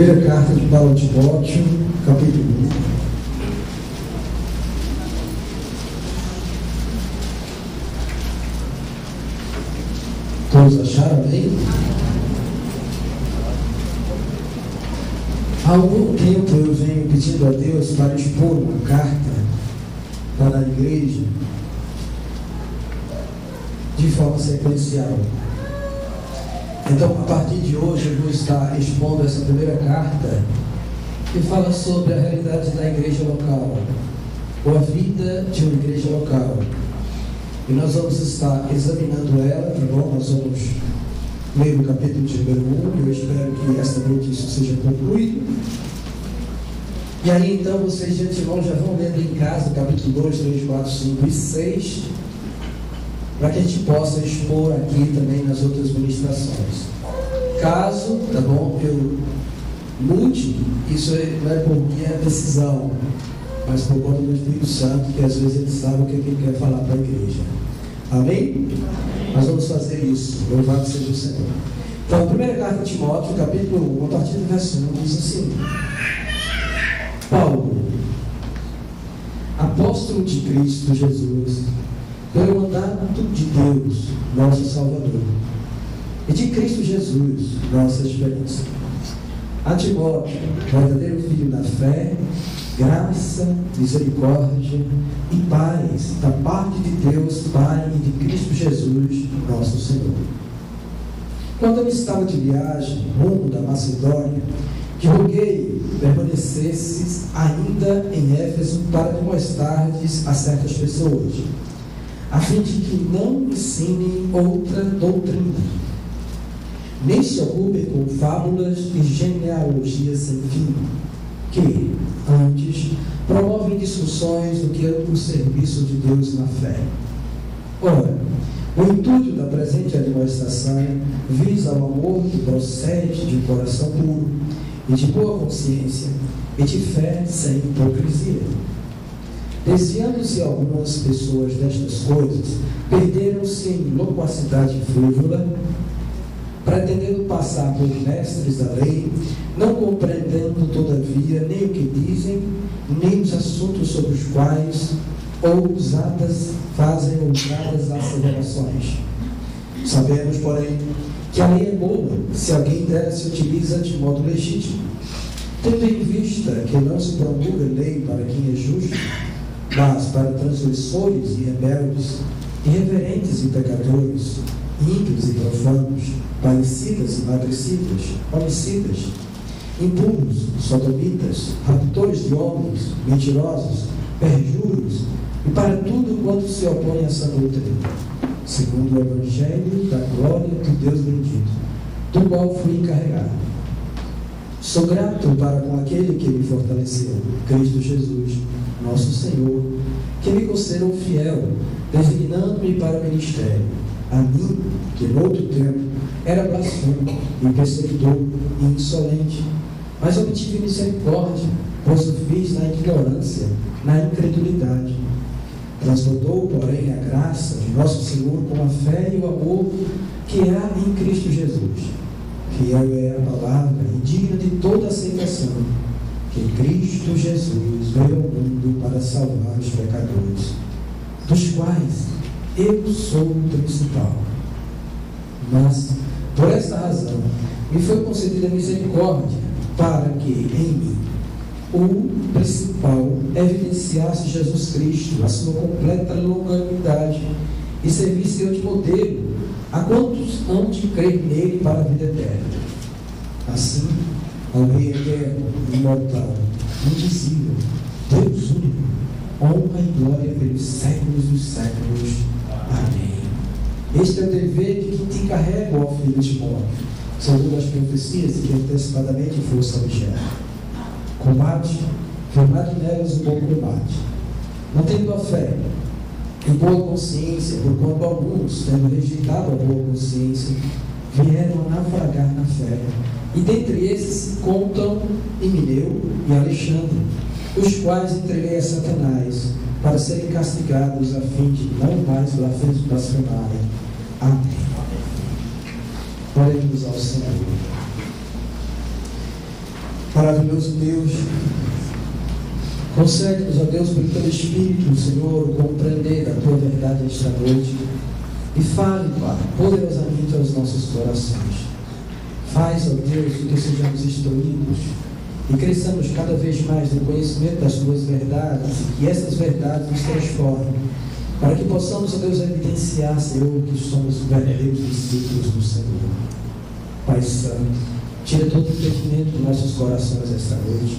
Primeira carta de Paulo a Timóteo, capítulo 1. Todos acharam, amém? Há algum tempo eu venho pedindo a Deus para expor uma carta para a igreja de forma sequencial. Então, a partir de hoje, eu vou estar expondo essa primeira carta que fala sobre a realidade da igreja local, ou a vida de uma igreja local. E nós vamos estar examinando ela, tá bom? Nós vamos ler o capítulo de número 1, e eu espero que esta noite isso seja concluído. E aí, então, vocês de antemão já vão lendo em casa o capítulo 2, 3, 4, 5 e 6, para que a gente possa expor aqui também nas outras ministrações. Caso, tá bom, eu mude, isso não é por minha decisão, mas por conta do Espírito Santo, que às vezes ele sabe o que ele quer falar para a igreja. Amém? Nós vamos fazer isso. Louvado seja o Senhor. Então, a primeira carta de Timóteo, capítulo 1, a partir do verso 1, diz assim: Paulo, apóstolo de Cristo Jesus, pelo mandato de Deus, nosso Salvador, e de Cristo Jesus, nossa esperança. A Timóteo, verdadeiro filho da fé, graça, misericórdia e paz da parte de Deus Pai e de Cristo Jesus, nosso Senhor. Quando eu estava de viagem rumo da Macedônia, te roguei permanecesses ainda em Éfeso para me mostrardes a certas pessoas, a fim de que não ensinem outra doutrina, nem se ocupem com fábulas e genealogias sem fim, que, antes, promovem discussões do que o serviço de Deus na fé. Ora, o intuito da presente administração visa ao amor que procede de um coração puro, e de boa consciência, e de fé sem hipocrisia. Desviando-se algumas pessoas destas coisas, perderam-se em loquacidade frívola, pretendendo passar por mestres da lei, não compreendendo, todavia, nem o que dizem, nem os assuntos sobre os quais fazem ousadas asseverações. Sabemos, porém, que a lei é boa, se alguém dela se utiliza de modo legítimo, tendo em vista que não se promulga lei para quem é justo, mas para transgressores e rebeldes, irreverentes e pecadores, ímpios e profanos, parecidas e emagrecidas, homicidas, impuros, sodomitas, raptores de homens, mentirosos, perjuros, e para tudo quanto se opõe a essa doutrina, segundo o Evangelho da glória de Deus bendito, do qual fui encarregado. Sou grato para com aquele que me fortaleceu, Cristo Jesus, nosso Senhor, que me considerou fiel, designando-me para o ministério, a mim, que no outro tempo era blasfemo e perseguidor e insolente, mas obtive misericórdia, pois o fiz na ignorância, na incredulidade. Transbordou, porém, a graça de nosso Senhor com a fé e o amor que há em Cristo Jesus. Fiel é a palavra e digna de toda aceitação, que Cristo Jesus veio ao mundo para salvar os pecadores, dos quais eu sou o principal. Mas, por esta razão, me foi concedida misericórdia, para que em mim o principal evidenciasse Jesus Cristo, a sua completa longanimidade, e servisse eu de modelo a quantos hão de crer nele para a vida eterna. Assim, ao Rei eterno, imortal, indizível, Deus único, honra e glória pelos séculos dos séculos. Amém. Este é o dever de que te encarrego, ó filho Timóteo, segundo as profecias que antecipadamente fosse objeto. Combate, firmado nelas o bom combate, mantendo a fé e boa consciência, porquanto alguns, tendo rejeitado a boa consciência, vieram a naufragar na fé, e dentre esses se contam Himeneu e Alexandre, os quais entreguei a Satanás, para serem castigados, a fim de não mais blasfemarem. Amém. Oremos ao Senhor. Maravilhoso Deus, concede-nos, ó Deus, pelo teu Espírito, Senhor, compreender da tua verdade esta noite e fale, Pai, poderosamente aos nossos corações. Faz, ó Deus, que sejamos instruídos e cresçamos cada vez mais no conhecimento das tuas verdades, e que essas verdades nos transformem, para que possamos, ó Deus, evidenciar, Senhor, que somos verdadeiros discípulos do Senhor. Pai Santo, tira todo o impedimento dos nossos corações esta noite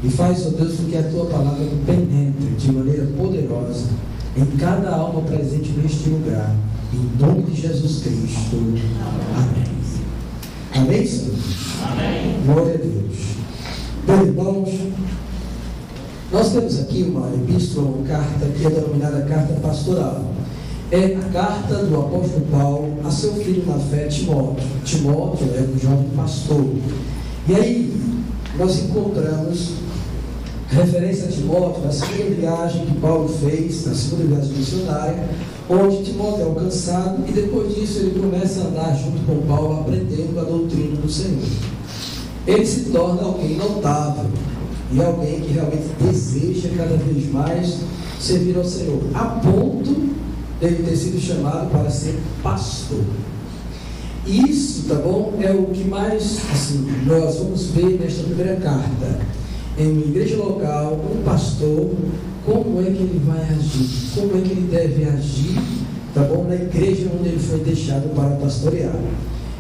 e faz, ó Deus, com que a tua palavra penetre de maneira poderosa em cada alma presente neste lugar, em nome de Jesus Cristo. Amém. Amém, Senhor? Amém. Glória a Deus. Bem, irmãos, nós temos aqui uma epístola, uma carta que é denominada carta pastoral. É a carta do apóstolo Paulo a seu filho na fé, Timóteo. Timóteo é um jovem pastor. E aí, nós encontramos referência a Timóteo na segunda viagem que Paulo fez, na segunda viagem missionária, onde Timóteo é alcançado e depois disso ele começa a andar junto com Paulo, aprendendo a doutrina do Senhor. Ele se torna alguém notável e alguém que realmente deseja cada vez mais servir ao Senhor, a ponto dele ter sido chamado para ser pastor. Isso, tá bom? É o que mais, assim, nós vamos ver nesta primeira carta. Em uma igreja local, um pastor, como é que ele vai agir? Como é que ele deve agir, tá bom? Na igreja onde ele foi deixado para pastorear.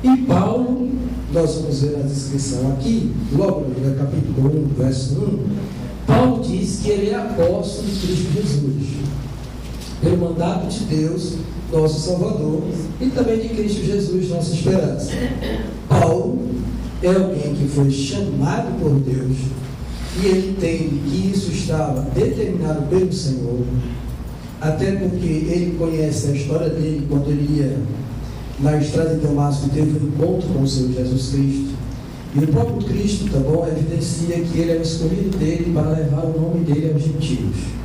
E Paulo, nós vamos ver na descrição aqui, logo no capítulo 1, verso 1, Paulo diz que ele é apóstolo de Cristo Jesus, pelo mandato de Deus, nosso Salvador, e também de Cristo Jesus, nossa esperança. Paulo é alguém que foi chamado por Deus, e ele entende que isso estava determinado pelo Senhor, até porque ele conhece a história dele quando ele ia na estrada de Damasco, teve um encontro com o Senhor Jesus Cristo, e o próprio Cristo, tá bom, evidencia que ele é o escolhido dele para levar o nome dele aos gentios.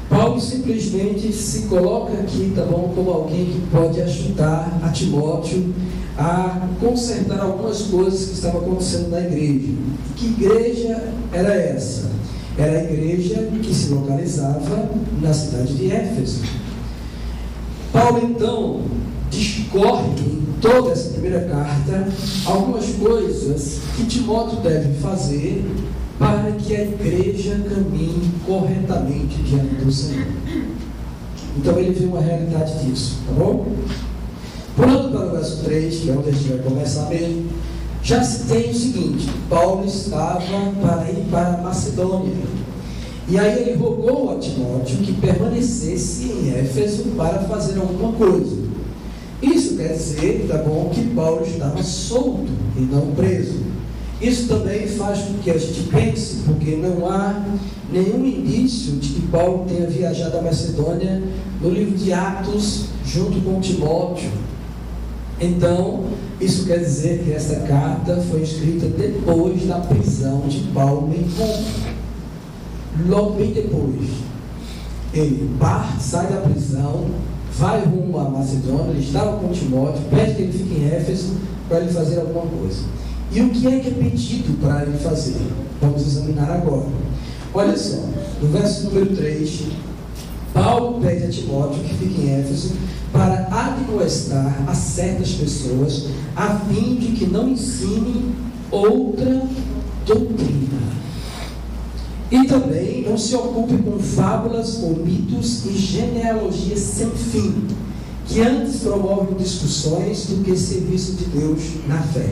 Paulo simplesmente se coloca aqui, tá bom, como alguém que pode ajudar a Timóteo a consertar algumas coisas que estavam acontecendo na igreja. E que igreja era essa? Era a igreja que se localizava na cidade de Éfeso. Paulo então discorre em toda essa primeira carta algumas coisas que Timóteo deve fazer para que a igreja caminhe corretamente diante do Senhor. Então ele vê uma realidade disso, tá bom? Pulando para o verso 3, que é onde a gente vai começar mesmo, já se tem o seguinte: Paulo estava para ir para a Macedônia, e aí ele rogou a Timóteo que permanecesse em Éfeso para fazer alguma coisa. Isso quer dizer, tá bom, que Paulo estava solto e não preso. Isso também faz com que a gente pense, porque não há nenhum indício de que Paulo tenha viajado à Macedônia no livro de Atos junto com Timóteo. Então, isso quer dizer que essa carta foi escrita depois da prisão de Paulo em Roma. Logo bem depois, ele sai da prisão, vai rumo à Macedônia, ele estava com Timóteo, pede que ele fique em Éfeso para ele fazer alguma coisa. E o que é pedido para ele fazer? Vamos examinar agora. Olha só, no verso número 3, Paulo pede a Timóteo que fique em Éfeso para admoestar a certas pessoas, a fim de que não ensinem outra doutrina. E também não se ocupe com fábulas ou mitos e genealogias sem fim, que antes promovem discussões do que serviço de Deus na fé.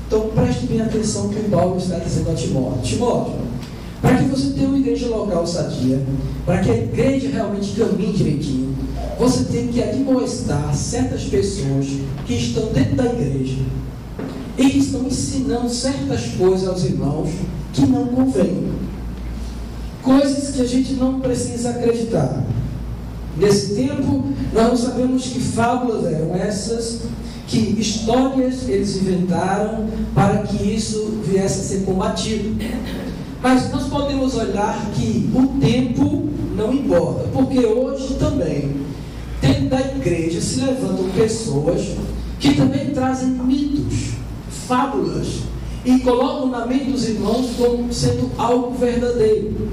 Então preste bem atenção que o Paulo está dizendo a Timóteo. Timóteo, para que você tenha uma igreja local sadia, para que a igreja realmente caminhe direitinho, você tem que admoestar certas pessoas que estão dentro da igreja e que estão ensinando certas coisas aos irmãos que não convêm. Coisas que a gente não precisa acreditar. Nesse tempo, nós não sabemos que fábulas eram essas, que histórias eles inventaram para que isso viesse a ser combatido. Mas nós podemos olhar que o tempo não importa, porque hoje também, dentro da igreja, se levantam pessoas que também trazem mitos, fábulas, e colocam na mente dos irmãos como sendo algo verdadeiro.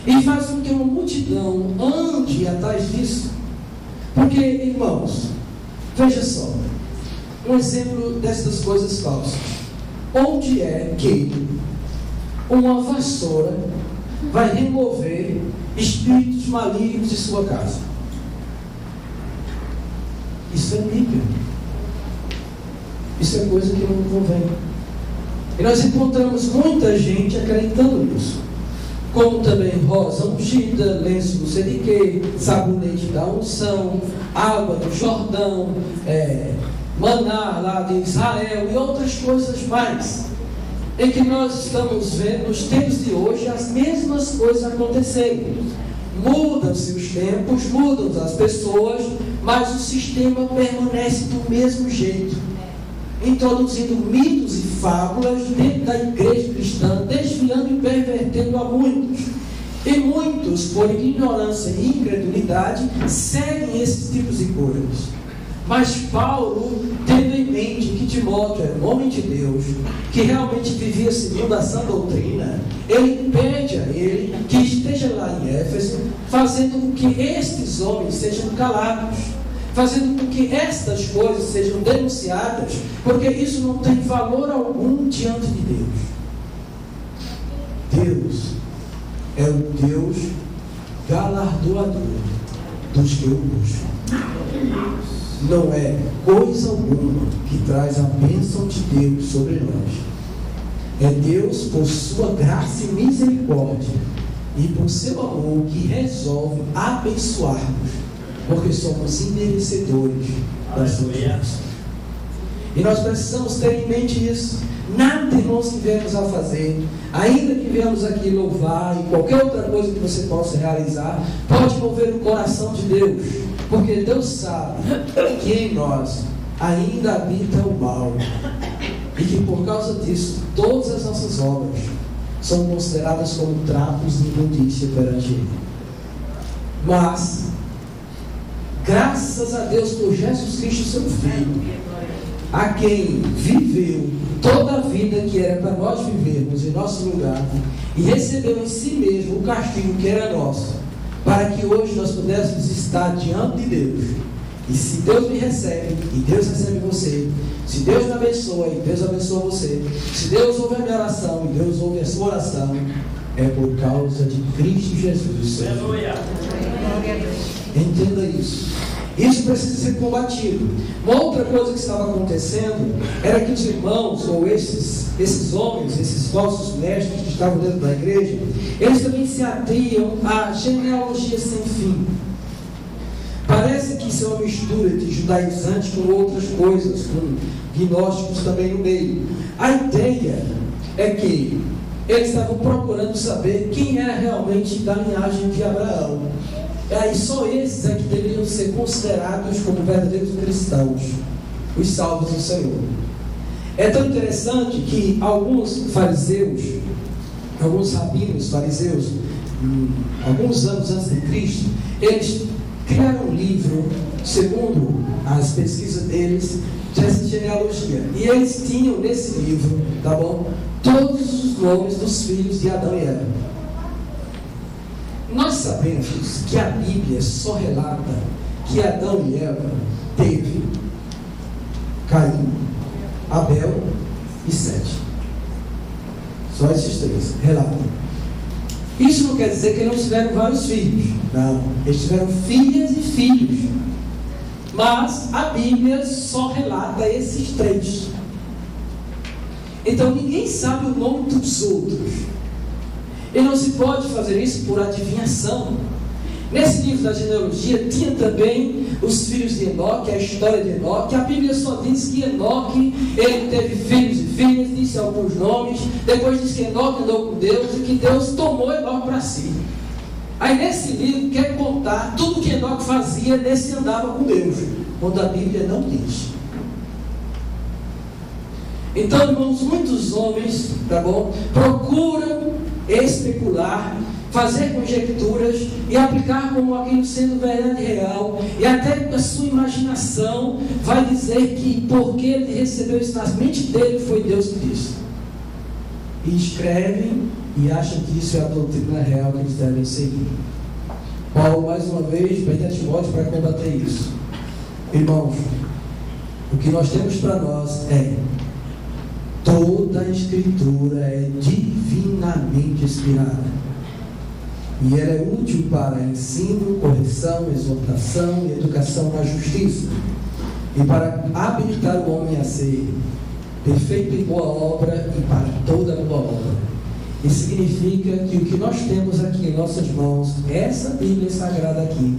E faz com que uma multidão ande atrás disso. Porque, irmãos, veja só, um exemplo dessas coisas falsas. Onde é que uma vassoura vai remover espíritos malignos de sua casa? Isso é Bíblia. Isso é coisa que não convém. E nós encontramos muita gente acreditando nisso. Como também rosa ungida, lenço do CDQ, sabonete da unção, água do Jordão, maná lá de Israel e outras coisas mais. Em que nós estamos vendo nos tempos de hoje as mesmas coisas acontecerem. Mudam-se os tempos, mudam as pessoas, mas o sistema permanece do mesmo jeito, introduzindo mitos e fábulas dentro da igreja cristã, desviando e pervertendo a muitos. E muitos, por ignorância e incredulidade, seguem esses tipos de coisas. Mas Paulo, tendo em mente que Timóteo era um homem de Deus, que realmente vivia segundo a sã doutrina, ele pede a ele que esteja lá em Éfeso, fazendo com que estes homens sejam calados, fazendo com que estas coisas sejam denunciadas, porque isso não tem valor algum diante de Deus. Deus é o Deus galardoador dos que o buscam. Não é coisa alguma que traz a bênção de Deus sobre nós. É Deus, por sua graça e misericórdia, e por seu amor, que resolve abençoar-nos, porque somos imerecedores da sua bênção. E nós precisamos ter em mente isso. Nada, irmãos, que viemos a fazer, ainda que viemos aqui louvar e qualquer outra coisa que você possa realizar, pode mover o coração de Deus, porque Deus sabe que em nós ainda habita o mal, e que por causa disso todas as nossas obras são consideradas como trapos de imundícia perante Ele. Mas graças a Deus por Jesus Cristo, seu Filho, a quem viveu toda a vida que era para nós vivermos em nosso lugar, e recebeu em si mesmo o castigo que era nosso, para que hoje nós pudéssemos estar diante de Deus. E se Deus me recebe, e Deus recebe você, se Deus me abençoa, e Deus abençoa você, se Deus ouve a minha oração, e Deus ouve a sua oração, é por causa de Cristo Jesus. Entenda isso. Isso precisa ser combatido. Uma outra coisa que estava acontecendo era que os irmãos, ou esses homens, esses falsos mestres que estavam dentro da igreja, eles também se atriam a genealogia sem fim. Parece que isso é uma mistura de judaizantes com outras coisas, com gnósticos também no meio. A ideia é que eles estavam procurando saber quem era realmente da linhagem de Abraão. E aí só esses é que deveriam ser considerados como verdadeiros cristãos, os salvos do Senhor. É tão interessante que alguns fariseus, alguns rabinos fariseus, alguns anos antes de Cristo, eles criaram um livro, segundo as pesquisas deles, dessa genealogia. E eles tinham nesse livro, tá bom, todos os nomes dos filhos de Adão e Eva. Nós sabemos que a Bíblia só relata que Adão e Eva teve Caim, Abel e Sete. Só esses três relatam. Isso não quer dizer que eles não tiveram vários filhos. Não, eles tiveram filhas e filhos. Mas a Bíblia só relata esses três. Então ninguém sabe o nome dos outros. E não se pode fazer isso por adivinhação. Nesse livro da genealogia tinha também os filhos de Enoque, a história de Enoque. A Bíblia só diz que Enoque, ele teve filhos e filhas, disse alguns nomes. Depois diz que Enoque andou com Deus e que Deus tomou Enoque para si. Aí nesse livro quer contar tudo que Enoque fazia nesse andava com Deus, quando a Bíblia não diz. Então, irmãos, muitos homens, tá bom, procuram especular, fazer conjecturas e aplicar como aquilo sendo verdade real, e até a sua imaginação vai dizer que porque ele recebeu isso na mente dele, foi Deus que disse. e escrevem e acham que isso é a doutrina real que eles devem seguir. Paulo, mais uma vez, pede a Timóteo para combater isso. Irmãos, o que nós temos para nós é: toda a Escritura é divinamente inspirada. E ela é útil para ensino, correção, exortação e educação na justiça, e para habilitar o homem a ser perfeito em boa obra e para toda boa obra. Isso significa que o que nós temos aqui em nossas mãos, essa Bíblia Sagrada aqui,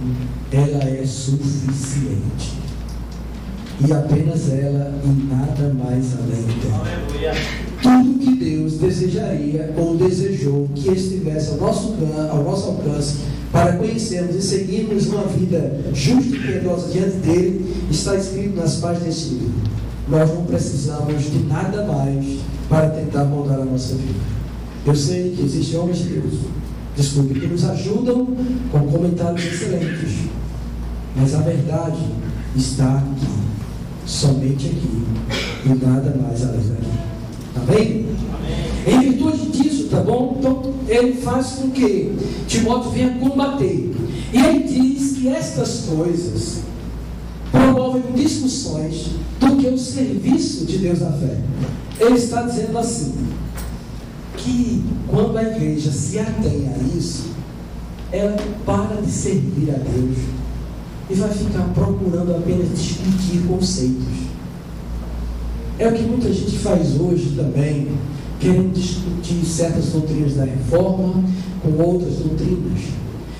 ela é suficiente. E apenas ela e nada mais além dela. Tudo que Deus desejaria ou desejou que estivesse ao nosso alcance para conhecermos e seguirmos uma vida justa e piedosa diante dele, está escrito nas páginas deste livro. Nós não precisamos de nada mais para tentar moldar a nossa vida. Eu sei que existem homens de Deus, que nos ajudam com comentários excelentes, mas a verdade está aqui, somente aqui, e nada mais além daqui. Amém? Em virtude disso, tá bom? Então, ele faz com que Timóteo venha combater. E ele diz que estas coisas promovem discussões do que o serviço de Deus na fé. Ele está dizendo assim, que quando a igreja se atém a isso, ela para de servir a Deus e vai ficar procurando apenas discutir conceitos. É o que muita gente faz hoje também, querendo discutir certas doutrinas da reforma com outras doutrinas.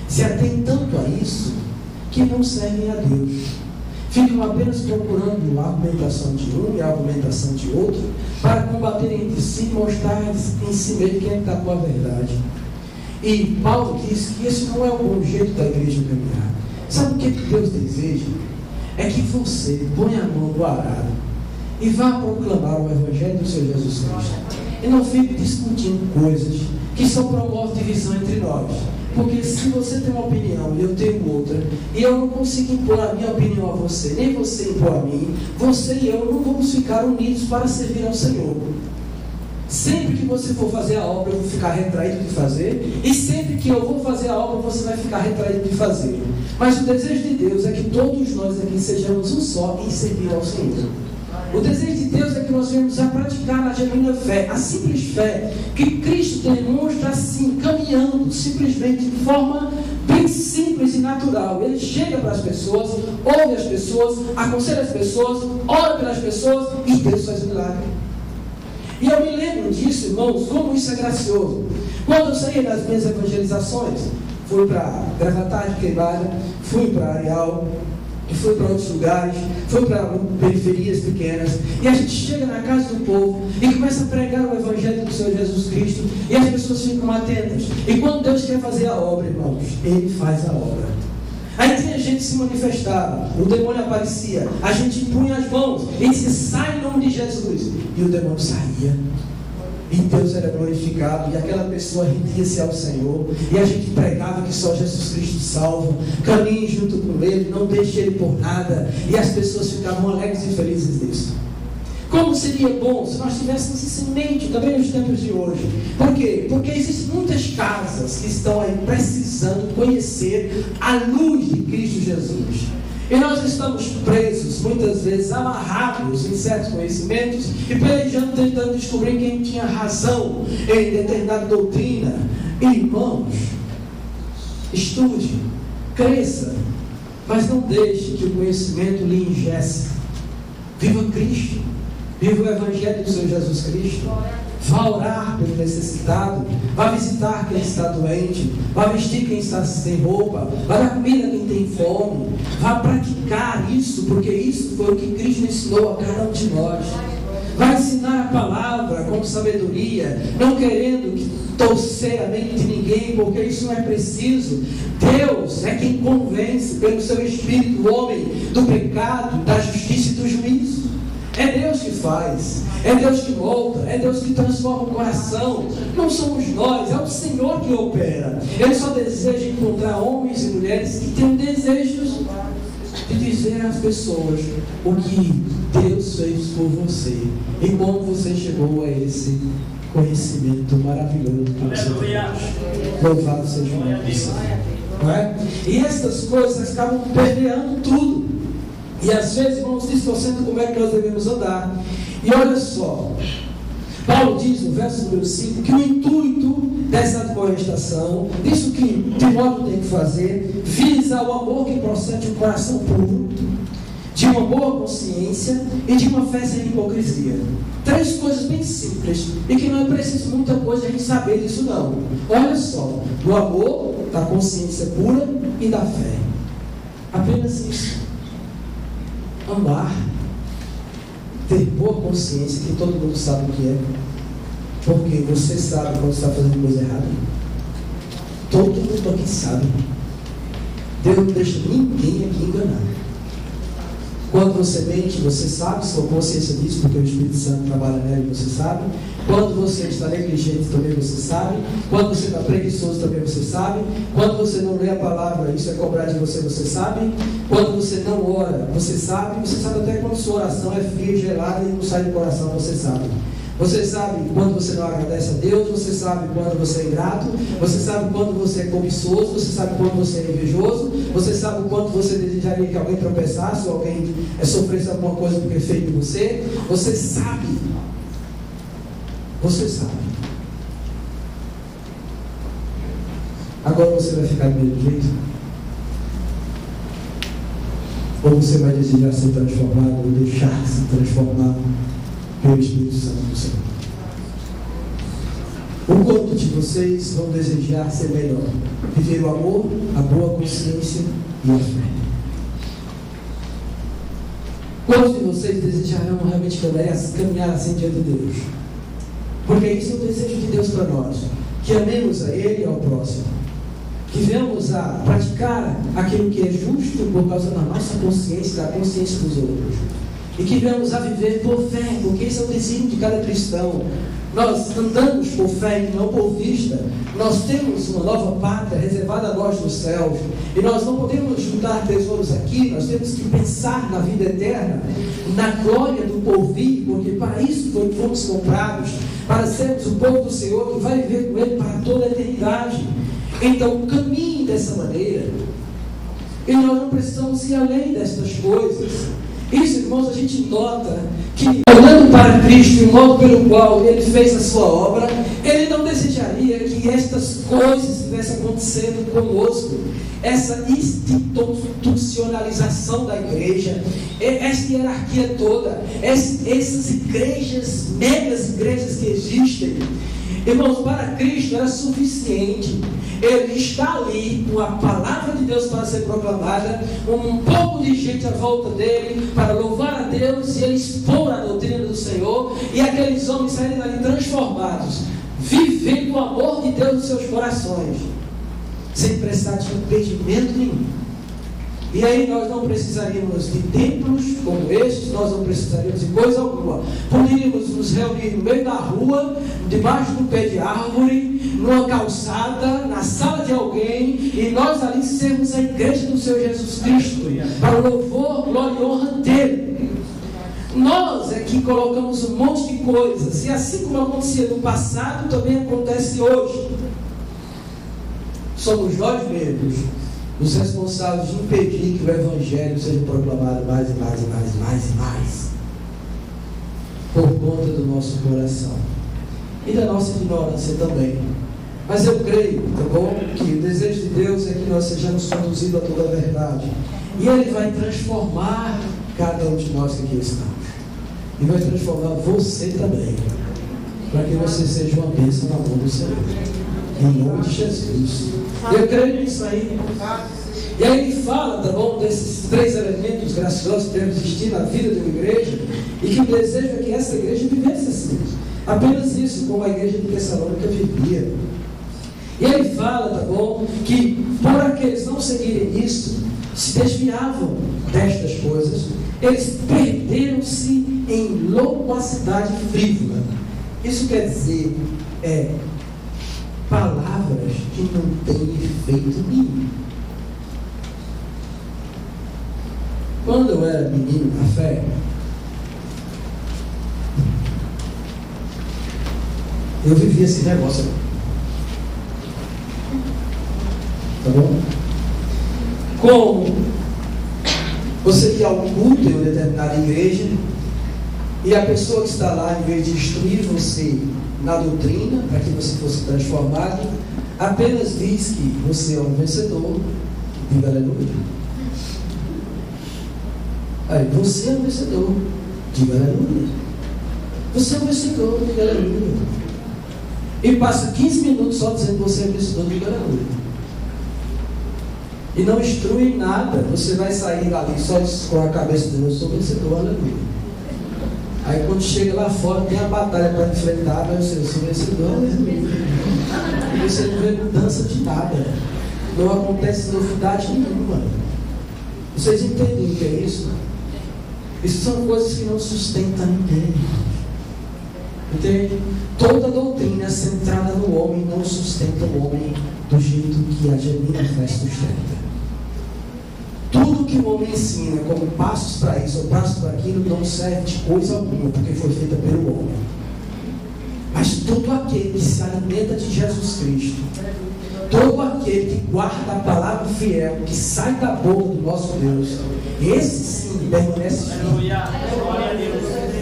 Se atém tanto a isso que não servem a Deus. Ficam apenas procurando a argumentação de um e a argumentação de outro para combater entre si e mostrar em si mesmo quem está com a verdade. E Paulo diz que esse não é o bom jeito da igreja caminhar. Sabe o que Deus deseja? É que você ponha a mão no arado e vá proclamar o Evangelho do Senhor Jesus Cristo. E não fique discutindo coisas que só promovem divisão entre nós. Porque se você tem uma opinião e eu tenho outra, e eu não consigo impor a minha opinião a você, nem você impor a mim, você e eu não vamos ficar unidos para servir ao Senhor. Sempre que você for fazer a obra, eu vou ficar retraído de fazer, e sempre que eu vou fazer a obra, você vai ficar retraído de fazer. Mas o desejo de Deus é que todos nós aqui sejamos um só em servir ao Senhor. O desejo de Deus é que nós venhamos a praticar a genuína fé, a simples fé que Cristo demonstra assim, caminhando simplesmente de forma bem simples e natural. Ele chega para as pessoas, ouve as pessoas, aconselha as pessoas, ora pelas pessoas e Deus faz o milagre. E eu me lembro disso, irmãos, como isso é gracioso. Quando eu saía das minhas evangelizações, fui para Gravatar de Queimada, fui para Areal, e fui para outros lugares, fui para periferias pequenas, e a gente chega na casa do povo e começa a pregar o Evangelho do Senhor Jesus Cristo, e as pessoas ficam atentas. E quando Deus quer fazer a obra, irmãos, Ele faz a obra. Aí tinha gente que se manifestava, o demônio aparecia, a gente punha as mãos e dizia, sai em nome de Jesus, e o demônio saía. E Deus era glorificado, e aquela pessoa rendia-se ao Senhor, e a gente pregava que só Jesus Cristo salva, caminhe junto com Ele, não deixe Ele por nada, e as pessoas ficavam alegres e felizes nisso. Como seria bom se nós tivéssemos isso em mente também nos tempos de hoje? Por quê? Porque existem muitas casas que estão aí precisando conhecer a luz de Cristo Jesus. E nós estamos presos, muitas vezes amarrados em certos conhecimentos e pelejando, tentando descobrir quem tinha razão em determinada doutrina. Irmãos, estude, cresça, mas não deixe que o conhecimento lhe engesse. Viva Cristo, viva o Evangelho do Senhor Jesus Cristo. Vá orar pelo necessitado, vá visitar quem está doente, vá vestir quem está sem roupa, vá dar comida a quem tem fome, vá praticar isso, porque isso foi o que Cristo ensinou a cada um de nós. Vá ensinar a palavra com sabedoria, não querendo torcer a mente de ninguém, porque isso não é preciso. Deus é quem convence pelo seu Espírito o homem do pecado, da justiça e do juízo. É Deus que faz, é Deus que volta, é Deus que transforma o coração. Não somos nós, é o Senhor que opera. Ele só deseja encontrar homens e mulheres que têm desejos de dizer às pessoas o que Deus fez por você e como você chegou a esse conhecimento maravilhoso que você tem hoje. Louvado seja o nome do Senhor. Não é? E essas coisas acabam permeando tudo. E às vezes vamos distorcendo como é que nós devemos andar. E olha só, Paulo diz no verso número 5 que o intuito dessa admoestação, disso que Timóteo tem que fazer, visa o amor que procede de um coração puro, de uma boa consciência e de uma fé sem hipocrisia. 3 coisas bem simples e que não é preciso muita coisa a gente saber disso não. Olha só, do amor, da consciência pura e da fé. Apenas isso. Amar, ter boa consciência, que todo mundo sabe o que é, porque você sabe quando está fazendo coisa errada. Todo mundo aqui sabe. Deus não deixa ninguém aqui enganar. Quando você mente, você sabe, sua consciência disso, porque o Espírito Santo trabalha nela e você sabe. Quando você está negligente, também você sabe. Quando você está preguiçoso, também você sabe. Quando você não lê a palavra, isso é cobrar de você, você sabe. Quando você não ora, você sabe. Você sabe até quando sua oração é fria, gelada e não sai do coração, você sabe. Você sabe quando você não agradece a Deus, você sabe quando você é ingrato, você sabe quando você é cobiçoso, você sabe quando você é invejoso, você sabe quando você desejaria que alguém tropeçasse ou alguém sofresse alguma coisa porque fez de você. Você sabe. Você sabe. Agora você vai ficar do mesmo jeito? Ou você vai desejar ser transformado, ou deixar-se transformar pelo Espírito Santo do Senhor? O quanto de vocês vão desejar ser melhor, viver o amor, a boa consciência e a fé? Quantos de vocês desejarão realmente caminhar assim diante de Deus? Porque isso é o desejo de Deus para nós, que amemos a Ele e ao próximo, que venhamos a praticar aquilo que é justo por causa da nossa consciência, da consciência dos outros, e que venhamos a viver por fé, porque esse é o desígnio de cada cristão. Nós andamos por fé e não por vista. Nós temos uma nova pátria reservada a nós nos céus, e nós não podemos juntar tesouros aqui. Nós temos que pensar na vida eterna, na glória do porvir, porque para isso fomos comprados, para sermos o povo do Senhor que vai viver com Ele para toda a eternidade. Então caminhe dessa maneira, e nós não precisamos ir além destas coisas. Isso, irmãos, a gente nota que, olhando para Cristo e o modo pelo qual Ele fez a sua obra, Ele não desejaria que estas coisas estivessem acontecendo conosco. Essa institucionalização da igreja, essa hierarquia toda, essas igrejas, megas igrejas que existem. Irmãos, para Cristo era suficiente Ele está ali com a palavra de Deus para ser proclamada, um pouco de gente à volta dele para louvar a Deus e ele expor a doutrina do Senhor, e aqueles homens saírem dali transformados, vivendo o amor de Deus nos seus corações, sem prestar de impedimento nenhum. E aí nós não precisaríamos de templos como estes, nós não precisaríamos de coisa alguma. Poderíamos nos reunir no meio da rua, debaixo do pé de árvore, numa calçada, na sala de alguém, e nós ali sermos a igreja do Senhor Jesus Cristo, para o louvor, glória e honra dele. Nós é que colocamos um monte de coisas, e assim como acontecia no passado, também acontece hoje. Somos nós mesmos os responsáveis de impedir que o Evangelho seja proclamado mais e mais e mais e mais e mais, por conta do nosso coração e da nossa ignorância também. Mas eu creio, tá bom, que o desejo de Deus é que nós sejamos conduzidos a toda a verdade, e Ele vai transformar cada um de nós que aqui estamos, e vai transformar você também, para que você seja uma bênção na mão do Senhor, em nome de Jesus. Eu creio nisso aí. E aí ele fala, tá bom, desses 3 elementos graciosos que devem existir na vida de uma igreja, e que o desejo é que essa igreja vivesse assim, apenas isso, como a igreja de Tessalônica vivia. E ele fala, tá bom, que por aqueles não seguirem isso, se desviavam destas coisas, eles perderam-se em loquacidade frívola. Isso quer dizer, palavras que não têm efeito nenhum. Quando eu era menino na fé, Eu vivi esse negócio. Tá bom? Como você ia ao culto em uma determinada igreja e a pessoa que está lá, em vez de instruir você na doutrina, para que você fosse transformado, apenas diz que você é um vencedor. Diga aleluia. Aí, você é um vencedor. Diga aleluia. Você é um vencedor. Diga aleluia. E passa 15 minutos só dizendo que você é vencedor. Diga aleluia. E não instrui nada. Você vai sair dali só com a cabeça dizendo: eu sou vencedor. Aleluia. Aí quando chega lá fora, tem a batalha para enfrentar, mas eu sou vencedor. Aleluia. E você não vê mudança de nada. Não acontece novidade nenhuma. Vocês entendem o que é isso? Isso são coisas que não sustentam ninguém. Entende? Toda doutrina centrada no homem não sustenta o homem do jeito que a genuína fé sustenta. Tudo que o homem ensina como passos para isso ou passos para aquilo não serve de coisa alguma, porque foi feita pelo homem. Mas todo aquele que se alimenta de Jesus Cristo, todo aquele que guarda a palavra fiel que sai da boca do nosso Deus, esse sim permanece firme.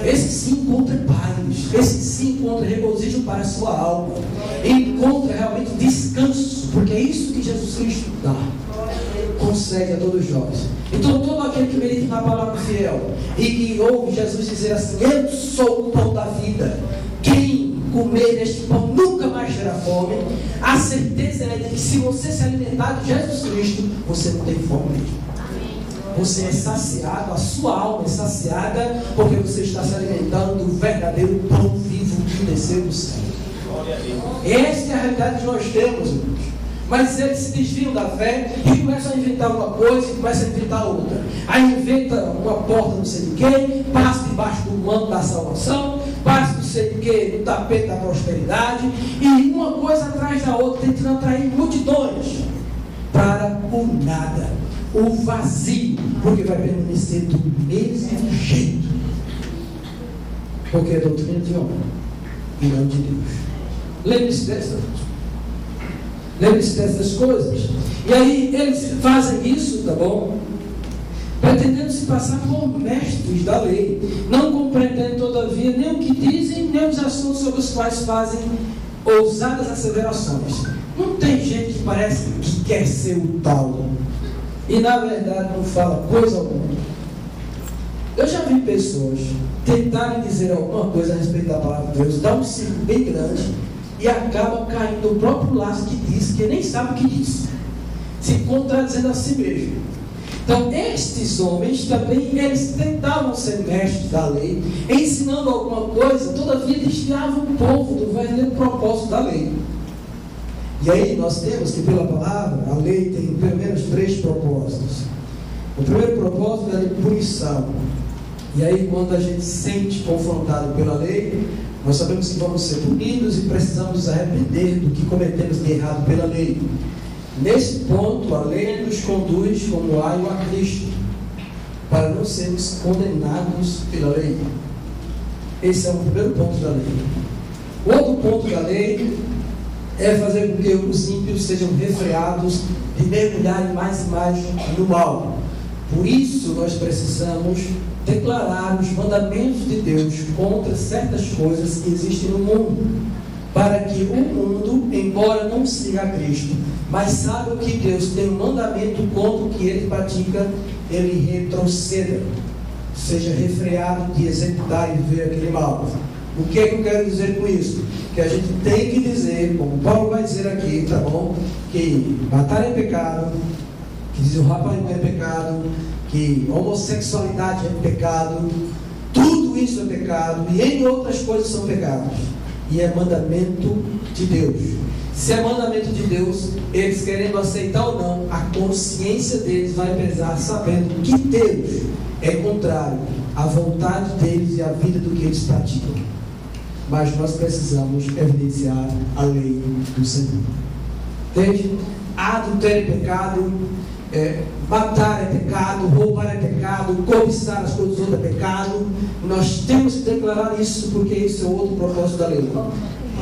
Esse sim encontra paz, esse sim encontra regozijo para a sua alma, encontra realmente descanso, porque é isso que Jesus Cristo dá, concede a todos nós. Então todo aquele que medita na palavra fiel e que ouve Jesus dizer assim: eu sou o pão da vida, quem comer deste pão nunca mais terá fome, a certeza é de que se você se alimentar de Jesus Cristo, você não tem fome mesmo. Você é saciado, a sua alma é saciada, porque você está se alimentando do verdadeiro pão vivo que desceu do céu. Esta é a realidade que nós temos, irmãos. Mas eles se desviam da fé e começam a inventar uma coisa e começam a inventar outra. Aí inventa uma porta não sei de quem, passa debaixo do manto da salvação, passa não sei de quê, no tapete da prosperidade, e uma coisa atrás da outra, tentando atrair multidões para o nada, o vazio, porque vai permanecer do mesmo jeito, porque é doutrina de homem e não de Deus. Lembre-se dessas coisas. E aí eles fazem isso, tá bom? Pretendendo se passar por mestres da lei, não compreendendo todavia nem o que dizem, nem os assuntos sobre os quais fazem ousadas asseverações. Não tem gente que parece que quer ser o tal e na verdade não fala coisa alguma. Eu já vi pessoas tentarem dizer alguma coisa a respeito da palavra de Deus, dar um circo bem grande e acaba caindo no próprio laço que diz, que nem sabe o que diz, se contradizendo a si mesmo. Então estes homens também, eles tentavam ser mestres da lei, ensinando alguma coisa, todavia desviavam o povo do verdadeiro propósito da lei. E aí nós temos que pela palavra, a lei tem pelo menos 3 propósitos. O primeiro propósito é de punição. E aí quando a gente se sente confrontado pela lei, nós sabemos que vamos ser punidos e precisamos nos arrepender do que cometemos de errado pela lei. Nesse ponto, a lei nos conduz como aio a Cristo, para não sermos condenados pela lei. Esse é o primeiro ponto da lei. O outro ponto da lei é fazer com que os ímpios sejam refreados de mergulharem mais e mais no mal. Por isso nós precisamos declarar os mandamentos de Deus contra certas coisas que existem no mundo, para que o mundo, embora não siga a Cristo, mas saiba que Deus tem um mandamento contra o que ele pratica, ele retroceda, seja refreado de executar e ver aquele mal. O que é que eu quero dizer com isso? Que a gente tem que dizer, como Paulo vai dizer aqui, tá bom? Que matar é pecado, que dizer o rapaz não é pecado, que homossexualidade é pecado, tudo isso é pecado, e em outras coisas são pecados, e é mandamento de Deus. Se é mandamento de Deus, eles querendo aceitar ou não, a consciência deles vai pesar, sabendo que Deus é contrário à vontade deles e à vida do que eles praticam. Mas nós precisamos evidenciar a lei do Senhor. Entende? Adultério é pecado, matar é pecado, roubar é pecado, cobiçar as coisas outras é pecado. Nós temos que declarar isso, porque isso é outro propósito da lei.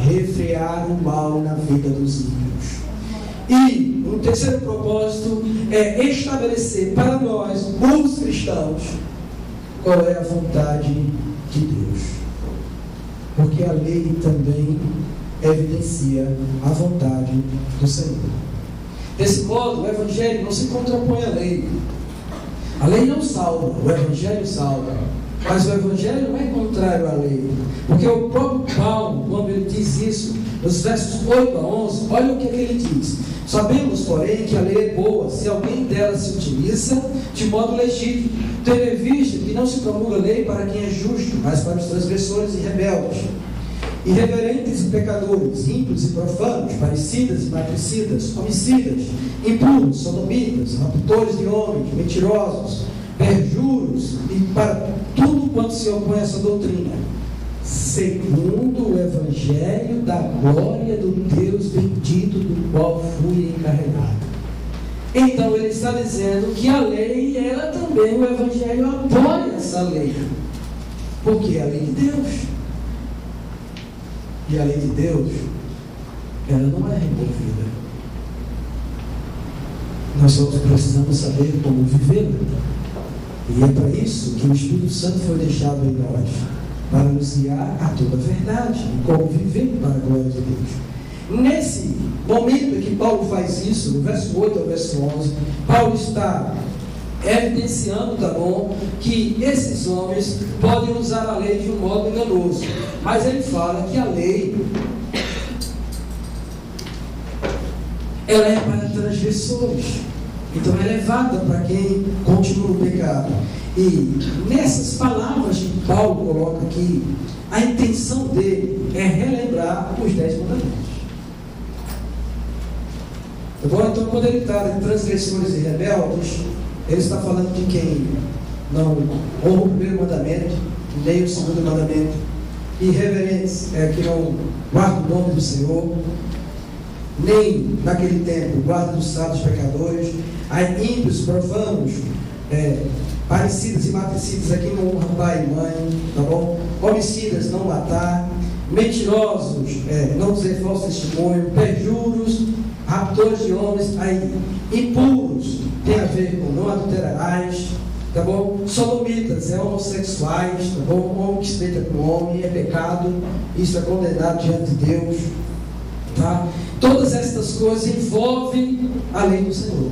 refrear o mal na vida dos ímpios. E o terceiro propósito é estabelecer para nós, os cristãos, qual é a vontade de Deus. Porque a lei também evidencia a vontade do Senhor. Desse modo, o Evangelho não se contrapõe à lei. A lei não salva, o Evangelho salva. Mas o Evangelho não é contrário à lei. Porque o próprio Paulo, quando ele diz isso, nos versos 8 a 11, olha o que ele diz. Sabemos, porém, que a lei é boa, se alguém dela se utiliza de modo legítimo, tendo em vista que não se promulga lei para quem é justo, mas para os transgressores e rebeldes, irreverentes e pecadores, ímpios e profanos, parricidas e matricidas, homicidas, impuros, sodomitas, raptores de homens, mentirosos, perjuros, e para tudo quanto se opõe a essa doutrina, segundo o Evangelho da glória do Deus bendito, do qual fui encarregado. Então ele está dizendo que a lei, ela também, o Evangelho apoia essa lei, porque é a lei de Deus. E a lei de Deus, ela não é removida. Nós só precisamos saber como vivê-la. E é para isso que o Espírito Santo foi deixado em nós, para nos guiar a toda a verdade, e como viver para a glória de Deus. Nesse momento em que Paulo faz isso, no verso 8 ao verso 11, Paulo está evidenciando, tá bom, que esses homens podem usar a lei de um modo enganoso. Mas ele fala que a lei, ela é para transgressores. Então é levada para quem continua no pecado. E nessas palavras que Paulo coloca aqui, a intenção dele é relembrar os 10 mandamentos. Agora, então, quando ele está de transgressores e rebeldes, ele está falando de quem não honra o primeiro mandamento, nem o segundo mandamento. Irreverentes é que não guarda o nome do Senhor, nem naquele tempo guarda dos sábios pecadores. Aí ímpios, profanos, parricidas e matricidas é quem não honra pai e mãe, tá bom? Homicidas, não matar. Mentirosos, não dizer falso testemunho. Perjuros, raptores de homens. Aí impuros tem a ver com não adulterarás, tá bom? Sodomitas homossexuais, tá bom? Homem que se deita com homem é pecado, isso é condenado diante de Deus, tá? Todas estas coisas envolvem a lei do Senhor.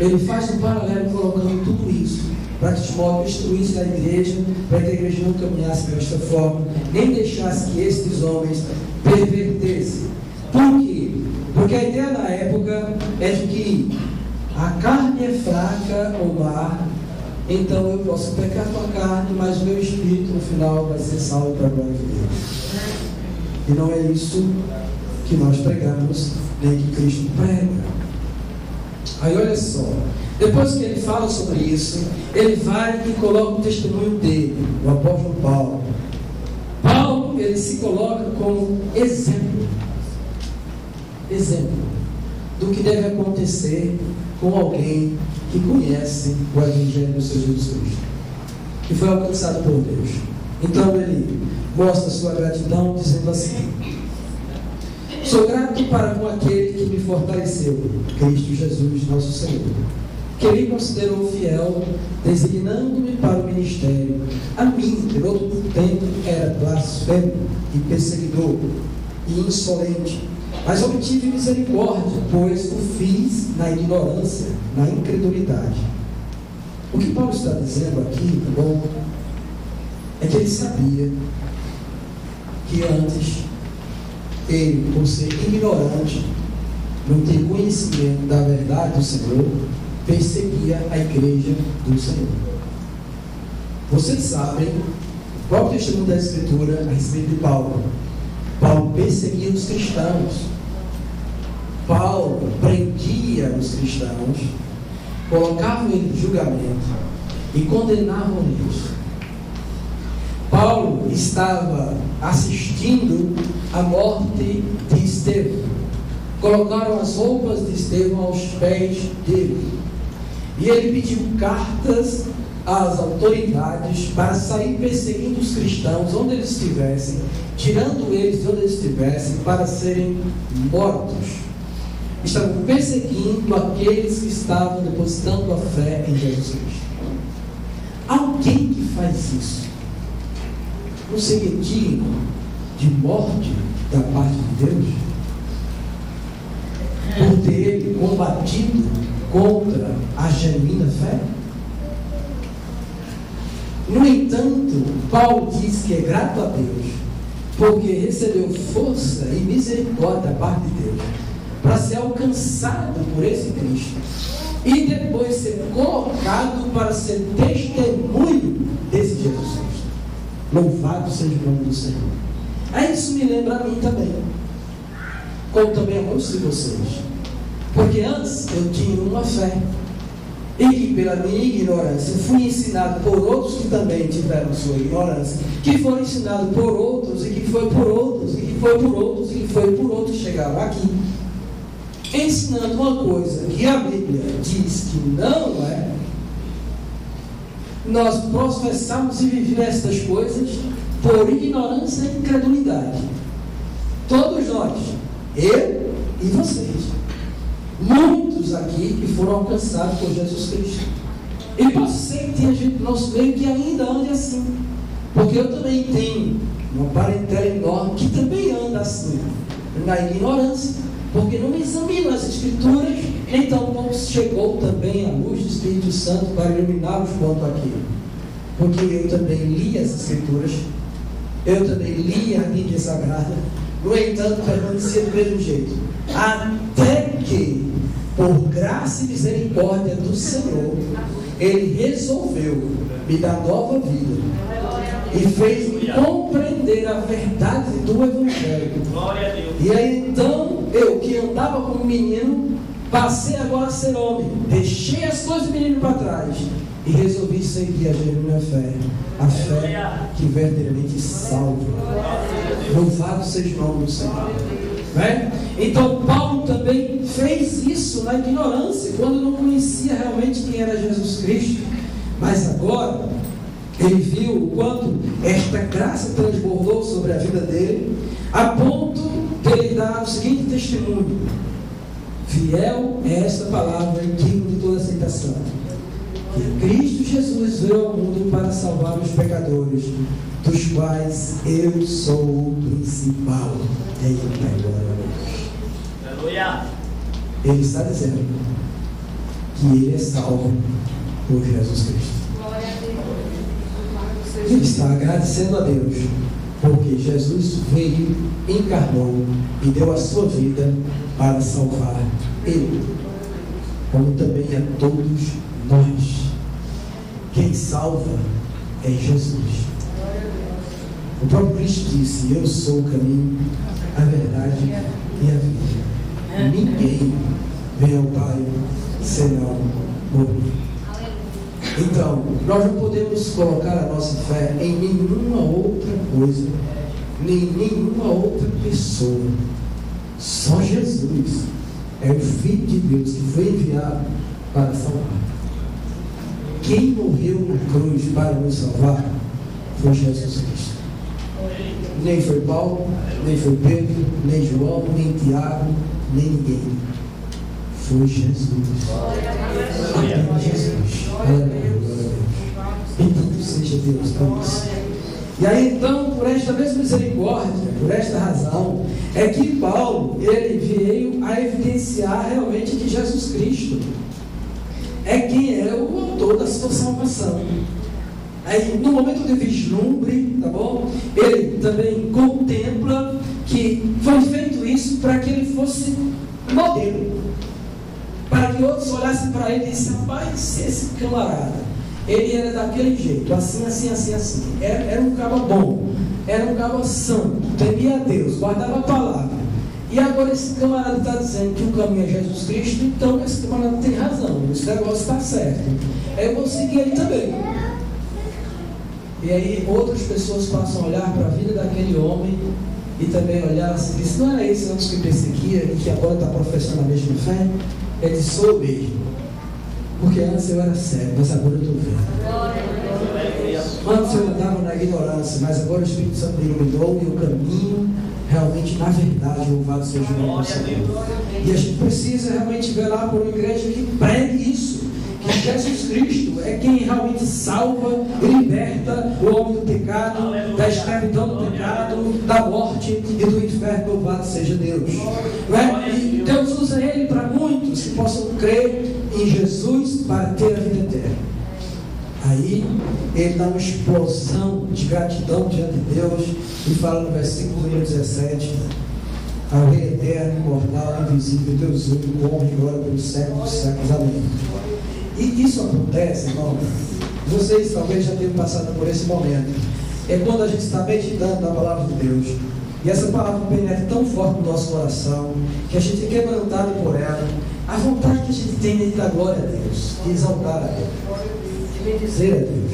Ele faz um paralelo colocando tudo isso para que de modo destruísse a igreja, para que a igreja não caminhasse desta forma, nem deixasse que estes homens pervertessem. Por quê? Porque a ideia na época é de que a carne é fraca ou má, então eu posso pecar com a carne, mas o meu espírito no final vai ser salvo para a glória de Deus. E não é isso que nós pregamos, nem que Cristo prega. Aí olha só, depois que ele fala sobre isso, ele vai e coloca o testemunho dele, o apóstolo Paulo. Paulo, ele se coloca como exemplo do que deve acontecer com alguém que conhece o Evangelho do Senhor Jesus Cristo, que foi alcançado por Deus. Então ele mostra sua gratidão dizendo assim: sou grato para com aquele que me fortaleceu, Cristo Jesus nosso Senhor, que me considerou fiel, designando-me para o ministério. A mim, por outro tempo, era blasfemo e perseguidor e insolente, mas obtive misericórdia, pois o fiz na ignorância, na incredulidade. O que Paulo está dizendo aqui, tá bom, é que ele sabia que antes ele, por ser ignorante, não ter conhecimento da verdade do Senhor, perseguia a igreja do Senhor. Vocês sabem o próprio testemunho da Escritura a respeito de Paulo. Paulo perseguia os cristãos. Paulo prendia os cristãos, colocava eles em julgamento e condenava eles. Paulo estava assistindo a morte de Estevão. Colocaram as roupas de Estevão aos pés dele. E ele pediu cartas as autoridades para sair perseguindo os cristãos onde eles estivessem, tirando eles de onde eles estivessem para serem mortos. Estavam perseguindo aqueles que estavam depositando a fé em Jesus Cristo. Alguém que faz isso não seria digno de morte da parte de Deus? Por ter ele combatido contra a genuína fé? No entanto, Paulo diz que é grato a Deus, porque recebeu força e misericórdia da parte de Deus, para ser alcançado por esse Cristo, e depois ser colocado para ser testemunho desse Jesus Cristo. Louvado seja o nome do Senhor. Aí isso me lembra a mim também, como também a muitos de vocês, porque antes eu tinha uma fé, e que pela minha ignorância fui ensinado por outros que também tiveram sua ignorância, que foram ensinados por outros, e que foi por outros, e que foi por outros, e que foi por outros, chegaram aqui ensinando uma coisa que a Bíblia diz que não é. Nós professamos e vivemos estas coisas por ignorância e incredulidade. Todos nós, eu e vocês, muitos aqui que foram alcançados por Jesus Cristo. E pode ser que tenha gente no nosso meio que ainda ande assim, porque eu também tenho uma parentela enorme que também anda assim, na ignorância, porque não examina as Escrituras, então não chegou também a luz do Espírito Santo para iluminá-los quanto àquilo. Porque eu também li as Escrituras, eu também li a Bíblia Sagrada, no entanto, permanecia do mesmo jeito. Até que, por graça e misericórdia do Senhor, Ele resolveu me dar nova vida e fez-me compreender a verdade do Evangelho. Glória a Deus. E aí então, eu que andava como menino, passei agora a ser homem, deixei as coisas do menino para trás e resolvi seguir a genuína fé, a fé que verdadeiramente salva. Louvado seja o nome do Senhor. Né? Então Paulo também fez isso na ignorância, quando não conhecia realmente quem era Jesus Cristo, mas agora ele viu o quanto esta graça transbordou sobre a vida dele, a ponto de ele dar o seguinte testemunho: fiel é esta palavra e digno de toda aceitação, que Cristo Jesus veio ao mundo para salvar os pecadores, dos quais eu sou o principal. Aleluia. Ele está dizendo que ele é salvo por Jesus Cristo. Ele está agradecendo a Deus, porque Jesus veio, encarnou e deu a sua vida para salvar ele, como também a todos nós. Quem salva é Jesus. O próprio Cristo disse: eu sou o caminho, a verdade e a vida. Ninguém vem ao Pai senão por mim. Então, nós não podemos colocar a nossa fé em nenhuma outra coisa, nem em nenhuma outra pessoa. Só Jesus é o Filho de Deus que foi enviado para salvar. Quem morreu na cruz para nos salvar foi Jesus Cristo. Nem foi Paulo, nem foi Pedro, nem João, nem Tiago, nem ninguém. Foi Jesus. Apenas Jesus. Aleluia. Bendito seja Deus por isso. E aí então, por esta mesma misericórdia, por esta razão, é que Paulo, ele veio a evidenciar realmente que Jesus Cristo é quem é o autor da sua salvação. Aí, no momento de vislumbre, tá bom? Ele também contempla que foi feito isso para que ele fosse modelo, para que outros olhassem para ele e dissessem: rapaz, esse camarada, ele era daquele jeito, assim, assim, assim, assim. Era um cara bom, era um cara santo, temia a Deus, guardava a palavra. E agora esse camarada está dizendo que o caminho é Jesus Cristo, então esse camarada tem razão, esse negócio está certo. Eu vou seguir ele também. E aí outras pessoas passam a olhar para a vida daquele homem e também olhar assim: isso não era esse antes que perseguia e que agora está professando a mesma fé? Ele disse: sou mesmo. Porque antes eu era cego, mas agora eu estou vendo. Antes eu andava na ignorância, mas agora o Espírito Santo me iluminou e o caminho realmente, na verdade, louvado seja o nome do Senhor. E a gente precisa realmente velar por uma igreja que pregue isso, que Jesus Cristo é quem realmente salva e liberta o homem do pecado, da escravidão do pecado, da morte e do inferno. Louvado seja Deus. E Deus usa ele para muitos que possam crer em Jesus para ter a vida eterna. Aí ele dá uma explosão de gratidão diante de Deus e fala no versículo número 17: ao Rei eterno, imortal, invisível, Deus único, honra e glória pelos séculos dos séculos. Amém. E isso acontece, irmão, vocês talvez já tenham passado por esse momento. É quando a gente está meditando na palavra de Deus e essa palavra penetra tão forte no nosso coração que a gente é quebrantado por ela. A vontade que a gente tem de dar glória a Deus, de exaltar a Deus, dizer a Deus.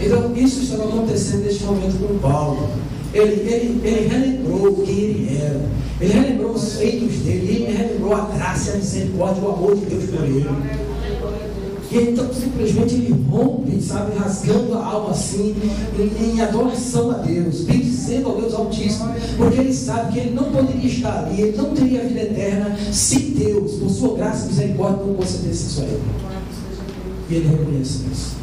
Então isso estava acontecendo neste momento com Paulo. Ele relembrou quem ele era, ele relembrou os feitos dele, ele relembrou a graça, a misericórdia, o amor de Deus por ele. E então simplesmente ele rompe, sabe, rasgando a alma assim, em adoração a Deus, bendizendo ao Deus Altíssimo, porque ele sabe que ele não poderia estar ali, ele não teria a vida eterna se Deus, por sua graça e misericórdia, não concedesse isso a ele. E ele reconhece isso.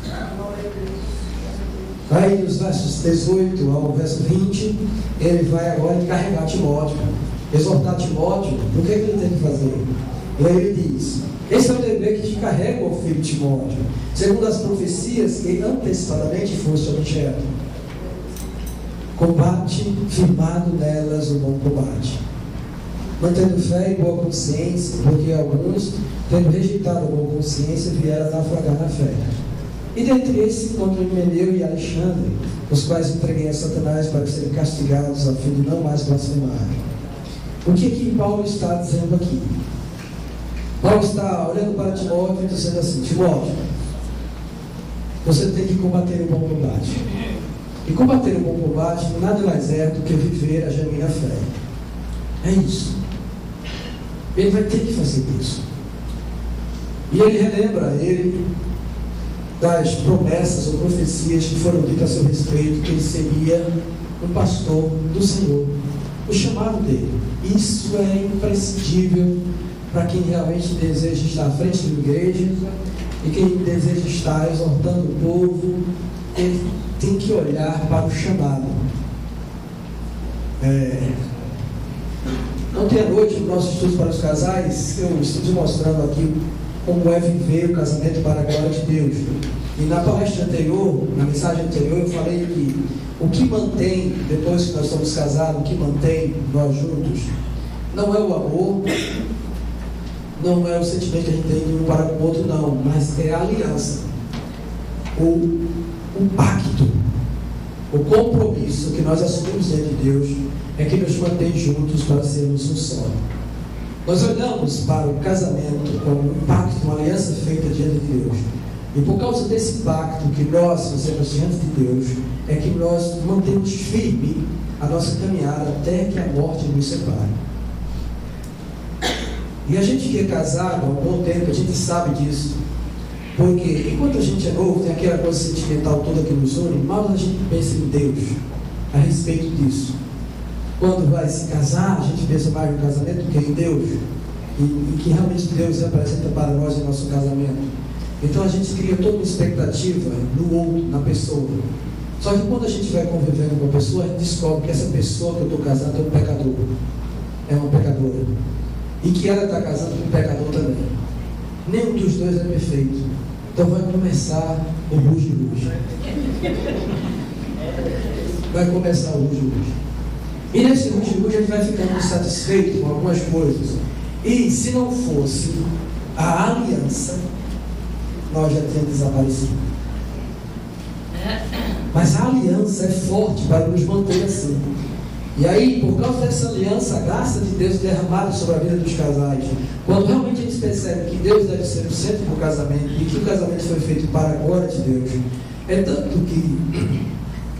Aí nos versos 18 ao verso 20, ele vai agora encarregar Timóteo, exortar Timóteo. O que ele tem que fazer? E aí ele diz: esse é o dever que te carrega, o filho Timóteo, segundo as profecias que antecipadamente foste objeto. Combate firmado nelas o bom combate, mantendo fé e boa consciência, porque alguns, tendo rejeitado a boa consciência, vieram a naufragar na fé. E dentre esses se encontram Himeneu e Alexandre, os quais entreguei a Satanás para serem castigados, a fim de não mais blasfemarem. O que que Paulo está dizendo aqui? Paulo está olhando para Timóteo e dizendo assim: Timóteo, você tem que combater o bom combate. E combater o bom combate nada mais é do que viver a genuína fé. É isso. Ele vai ter que fazer isso. E ele relembra ele das promessas ou profecias que foram ditas a seu respeito, que ele seria um pastor do Senhor, o chamado dele. Isso é imprescindível para quem realmente deseja estar à frente de uma igreja e quem deseja estar exortando o povo. Ele tem que olhar para o chamado. Ontem à noite, no nosso estudo para os casais, eu estou te mostrando aqui como é viver o casamento para a glória de Deus. E na palestra anterior, na mensagem anterior, eu falei que o que mantém, depois que nós estamos casados, o que mantém nós juntos, não é o amor, não é o sentimento que a gente tem de um para com o outro, não, mas é a aliança, o pacto, o compromisso que nós assumimos diante de Deus é que nos mantém juntos para sermos um só. Nós olhamos para o casamento como um pacto, uma aliança feita diante de Deus. E por causa desse pacto que nós fazemos diante de Deus, é que nós mantemos firme a nossa caminhada até que a morte nos separe. E a gente que é casado há um bom tempo, a gente sabe disso. Porque enquanto a gente é novo, tem aquela coisa sentimental toda que nos une, mal a gente pensa em Deus a respeito disso. Quando vai se casar, a gente pensa mais no casamento do que em Deus, e que realmente Deus representa para nós em nosso casamento. Então a gente cria toda uma expectativa no outro, na pessoa. Só que quando a gente vai convivendo com a pessoa, a gente descobre que essa pessoa que eu estou casado é um pecador, é uma pecadora, e que ela está casando com um pecador também. Nenhum dos dois é perfeito. Então vai começar o ruge-ruge. Vai começar o ruge-ruge. E nesse ruge-ruge a gente vai ficando insatisfeito com algumas coisas. E se não fosse a aliança, nós já tínhamos desaparecido. Mas a aliança é forte para nos manter assim. E aí, por causa dessa aliança, a graça de Deus derramada sobre a vida dos casais, quando realmente eles percebem que Deus deve ser o centro do casamento e que o casamento foi feito para a glória de Deus, é tanto que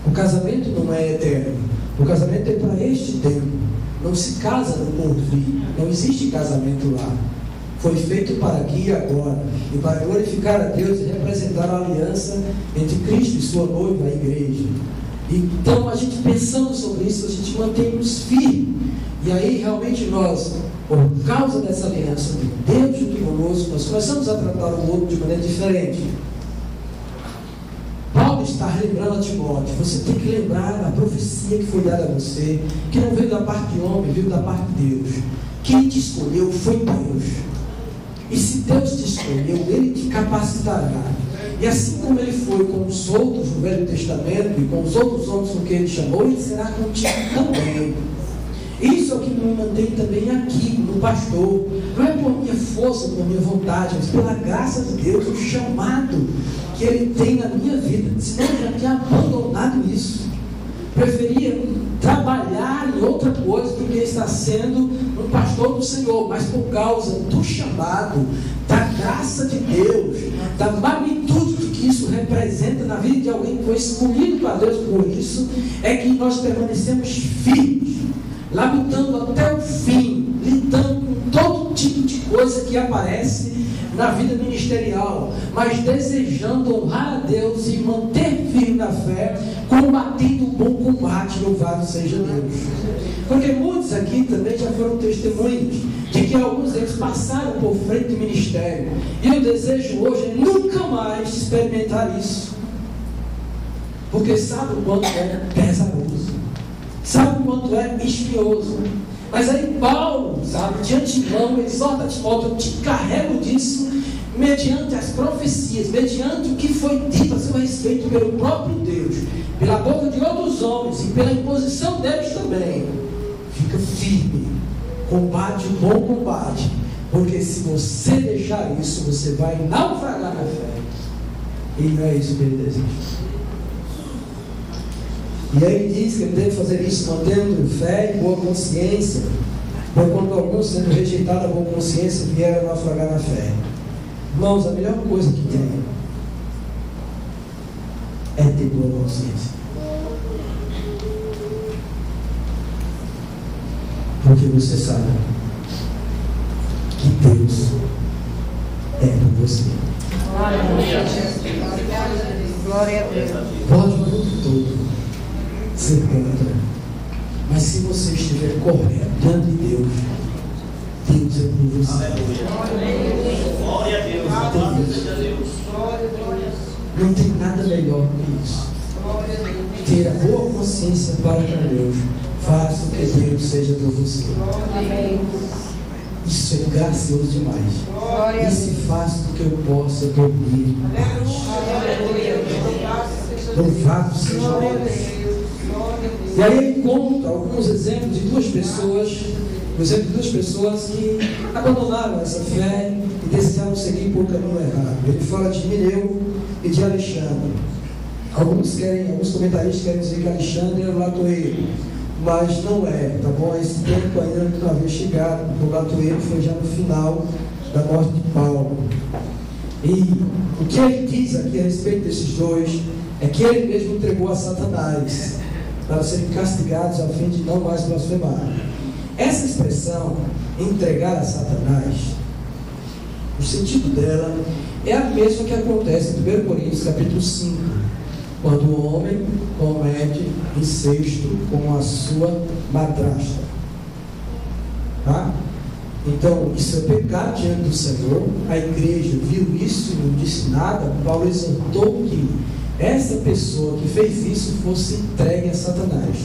o casamento não é eterno, o casamento é para este tempo. Não se casa no porvir, não existe casamento lá. foi feito para aqui e agora, e para glorificar a Deus e representar a aliança entre Cristo e sua noiva, a igreja. Então, a gente pensando sobre isso, a gente mantém-nos firmes. E aí, realmente, nós, por causa dessa aliança de Deus junto conosco, nós começamos a tratar o outro de maneira diferente. Paulo está relembrando a Timóteo: você tem que lembrar a profecia que foi dada a você, que não veio da parte de homem, veio da parte de Deus. Quem te escolheu foi Deus. E se Deus te escolheu, Ele te capacitará. E assim como Ele foi com os outros no Velho Testamento e com os outros homens com quem Ele chamou, Ele será contigo também. Isso é o que me mantém também aqui, no pastor. Não é por minha força, por minha vontade, mas pela graça de Deus, o chamado que Ele tem na minha vida. Senão eu já tinha abandonado isso. Preferia trabalhar em outra coisa do que estar sendo um pastor do Senhor, mas por causa do chamado, da graça de Deus, da magnitude que isso representa na vida de alguém que foi escolhido para Deus por isso, é que nós permanecemos firmes, labutando até o fim, lidando com todo tipo de coisa que aparece na vida ministerial, mas desejando honrar a Deus e manter firme na fé, combatendo o bom combate, louvado seja Deus. Porque muitos aqui também já foram testemunhos de que alguns deles passaram por frente do ministério, e o desejo hoje é nunca mais experimentar isso, porque sabe o quanto é pesaroso, sabe o quanto é espinhoso. Mas aí Paulo, sabe, de antemão, exorta Timóteo: eu te carrego disso, mediante as profecias, mediante o que foi dito a seu respeito pelo próprio Deus, pela boca de outros homens e pela imposição deles também. Fica firme, combate o bom combate, porque se você deixar isso, você vai naufragar na fé, e não é isso que Ele deseja. E aí ele diz que ele deve fazer isso mantendo fé e boa consciência, por quando alguns, sendo rejeitados a boa consciência, vieram naufragar na fé. Irmãos, a melhor coisa que tem é ter boa consciência, porque você sabe que Deus é por você. Glória a Deus. Pode o mundo todo ser contra, mas se você estiver correto diante de Deus, Deus é por você. Glória a Deus. Glória a Deus. Não tem nada melhor que isso. Ter a boa consciência para com Deus faz com que Deus seja por você. Isso é gracioso demais. Isso faz com que eu possa dormir em paz. Louvado seja Deus. E aí ele conta alguns exemplos de duas pessoas que abandonaram essa fé e decidiram seguir por caminho errado. Ele fala de Mineu e de Alexandre. Alguns comentaristas querem dizer que Alexandre era o latoeiro, mas não é, tá bom? Esse tempo ainda não havia chegado, o latoeiro foi já no final da morte de Paulo. E o que ele diz aqui a respeito desses dois é que ele mesmo entregou a Satanás para serem castigados a fim de não mais blasfemar. Essa expressão, entregar a Satanás, o sentido dela é a mesma que acontece em 1 Coríntios capítulo 5, quando o homem comete incesto com a sua madrasta. Tá? Então, isso é pecado diante do Senhor. A igreja viu isso e não disse nada. Paulo exortou que essa pessoa que fez isso fosse entregue a Satanás.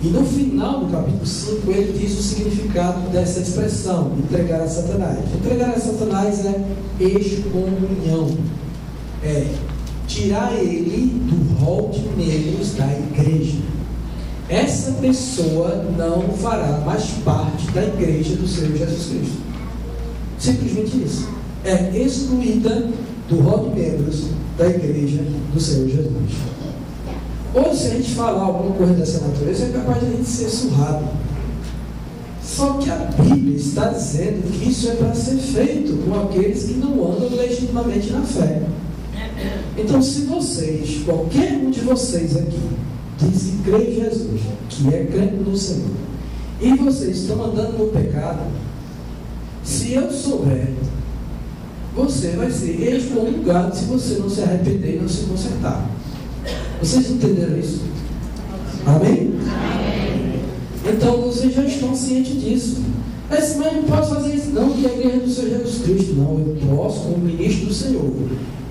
E no final do capítulo 5 ele diz o significado dessa expressão, entregar a Satanás. Entregar a Satanás é excomunhão, é tirar ele do rol de membros da igreja. Essa pessoa não fará mais parte da igreja do Senhor Jesus Cristo. Simplesmente isso. É excluída do rol de membros da igreja do Senhor Jesus. Hoje, se a gente falar alguma coisa dessa natureza, é capaz de a gente ser surrado. Só que a Bíblia está dizendo que isso é para ser feito com aqueles que não andam legitimamente na fé. Então, se vocês, qualquer um de vocês aqui, diz que crê em Jesus, que é crente no Senhor, e vocês estão andando no pecado, Se eu souber, você vai ser excomungado se você não se arrepender e não se consertar. Vocês entenderam isso? Amém? Amém. Então vocês já estão cientes disso. Mas não posso fazer isso não, que é a igreja do Senhor Jesus Cristo. Não, eu posso como ministro do Senhor.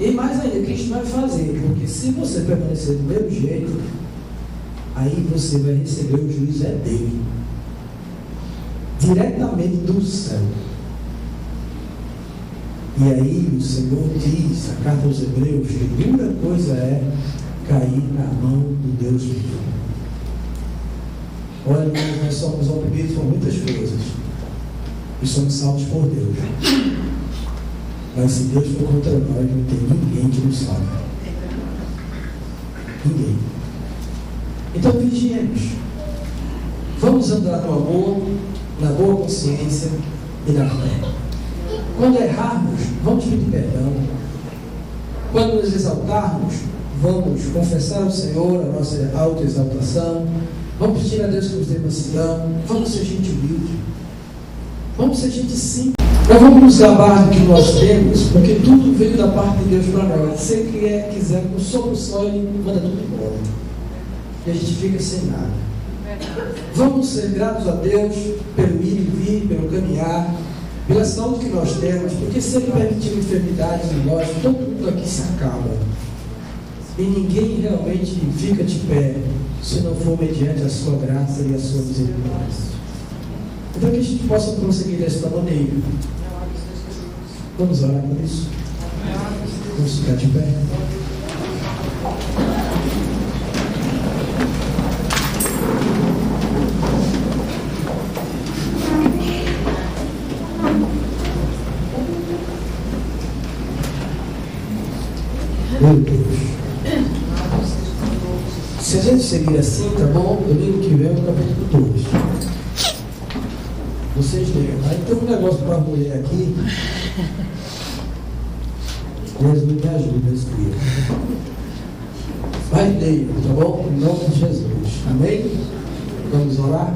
E mais ainda, Cristo vai fazer, porque se você permanecer do mesmo jeito, aí você vai receber o juízo dele, diretamente do céu. E aí o Senhor diz, a carta aos Hebreus, que dura coisa é cair na mão do Deus vivo. Olha, nós somos oprimidos por muitas coisas e somos salvos por Deus. Mas se Deus for contra nós, não tem ninguém que nos salve. Ninguém. Então vigiemos. Vamos andar no amor, na boa consciência e na fé. Quando errarmos, vamos pedir perdão. Quando nos exaltarmos, vamos confessar ao Senhor a nossa autoexaltação. Vamos pedir a Deus que nos dê mansidão. Vamos ser gente humilde. Vamos ser gente simples. Não vamos nos gabar do que nós temos, porque tudo veio da parte de Deus para nós. Se Ele quiser, com um sopro só, Ele manda tudo embora. E a gente fica sem nada. Vamos ser gratos a Deus pelo ir e vir, pelo caminhar, pela saúde que nós temos, porque se Ele permitir enfermidades em nós, todo mundo aqui se acaba. E ninguém realmente fica de pé, se não for mediante a sua graça e a sua misericórdia. Então que a gente possa prosseguir desta maneira. Vamos orar por isso. Vamos ficar de pé. Meu Deus. Se a gente seguir assim, tá bom? Domingo que vem é o capítulo 2. Vocês leiam. Aí tem um negócio para a mulher aqui. Jesus me ajuda a escrever. Mas leiam, tá bom? Em nome de Jesus. Amém? Vamos orar?